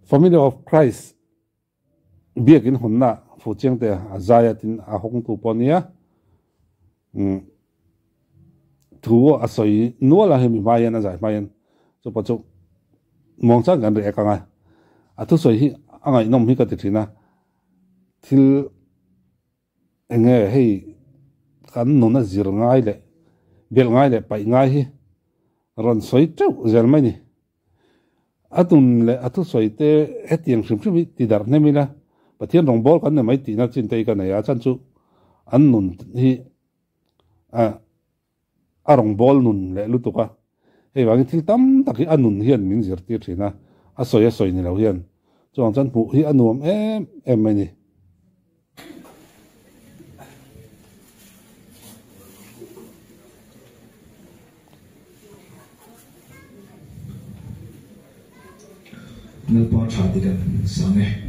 Family of Christ biakin hawnna fucheng te azai tin a hong tu ponia thu a soi nuala hemi mayan azai mayan so pachu mongchang kan re kanga atu soi hi angai nom hi ka ti thina thil enge hei kan nuna zir ngai le bel ngai le pai ngai hi ron soi tu zel mai ni atun le atu soi te etiang shim shim ti dar ne mila pathian rong bol kan ne mai ti na chin te kan ya chan chu an nun hi a rong bol nun le lu tu ka hei wang thil tam tak hi anun hian min zir ti thina a soi ni lo hian chong chan pu hi anuam em mai ni Nel po chati kan same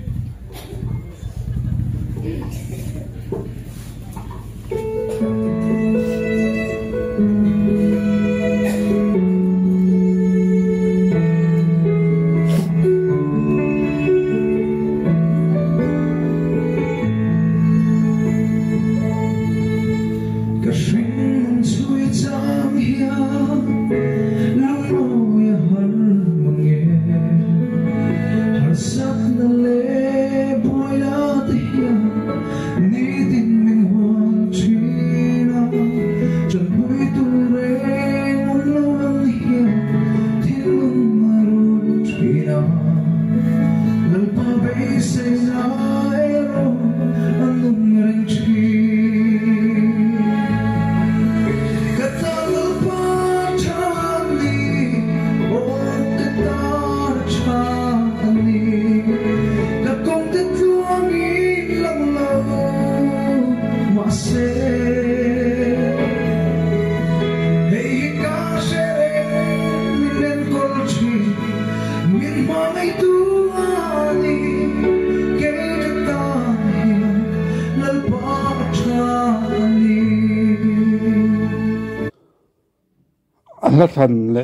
la than le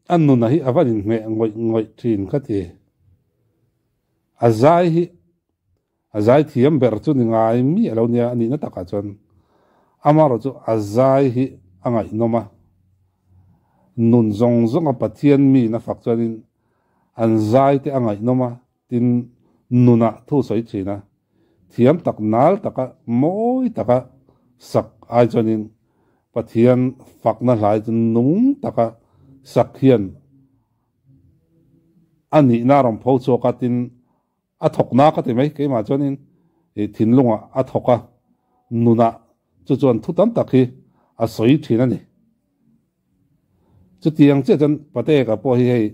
an nu na hi avanin me ngoi thin ka ti azai thiam ber chu ni ngai mi alo nia ani na taka chon amaro chu azai hi angai noma nun zong a pathian mi na fak chuanin an zai te angai noma tin nuna thu soi thina thiam tak nal taka moi taka sak ai chuanin pathian fakna hlai chu nung taka sak hian ani na rom pho chu ka tin a thok na ka te mai ke ma chuanin e thin lunga a thoka nuna chu chuan thu tam tak hi a soi thina ni chu tiang che chan pate ka po hi hei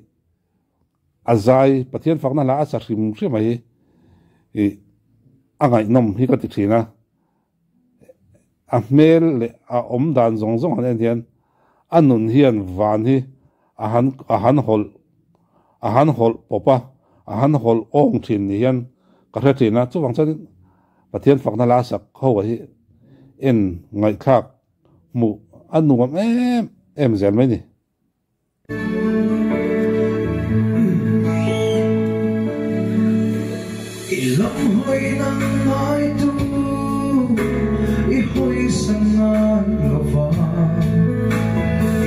azai pathian fakna la a sa hrim hrim mai e angai nom hi ka ti thina a mel le a om dan zong an hian anun hian van hi a han hol popa a han hol ong thin ni hian ka hre thina chu wang chan pathian fakna la sak ho hi en ngai khak mu anuam em zel mai ni ilam hoi nang mai tu I hoi sangan lova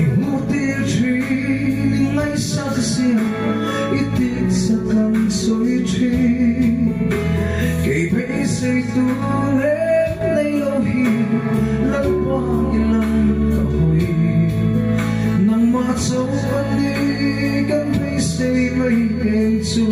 I mutir chi ngai sa sia I tik sa kan soi chi kei pe se tu le nei lo hi lam pa ilam ka hoi nang ma so ani kan pe se mai ken chu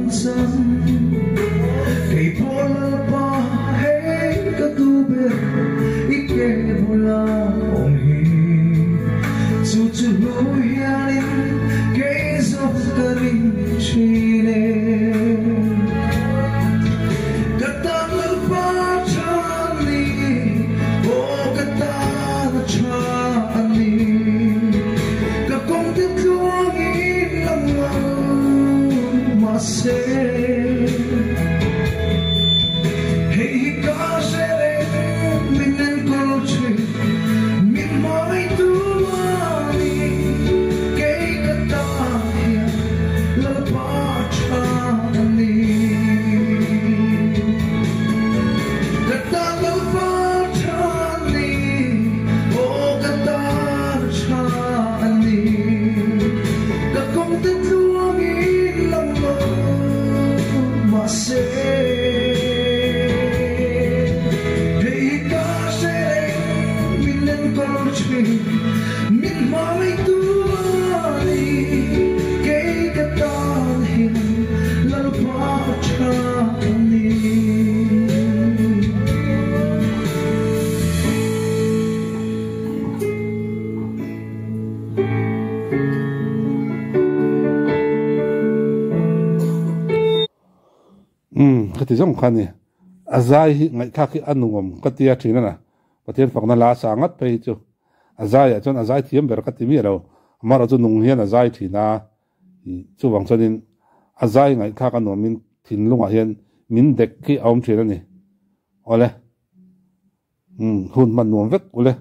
san kay polpa hey katube ike bula ong hi chu chu hianin kay zop karin chine katal pa chani o katal chani kakong titluangin lang mase hey kasere minen kolche min mai tuani kay kataya lalpachani katalpachani o katalchani kakong titluangin lang mase hey kasere minen kolche min mai tuani kay kataya lalpachani cái tiếng trong khăn này azai ngày khác cái ăn ngom cái tia chỉ na patien phẳng na la sa ngat pe chu azai à chon azai thiam ber cái timi đâu mà rồi chu nung hian azai thi na chu wang chonin azai ngày khác ăn ngom min thin lunga hian min dek ki aum thina ni ole hun man nuam vek ule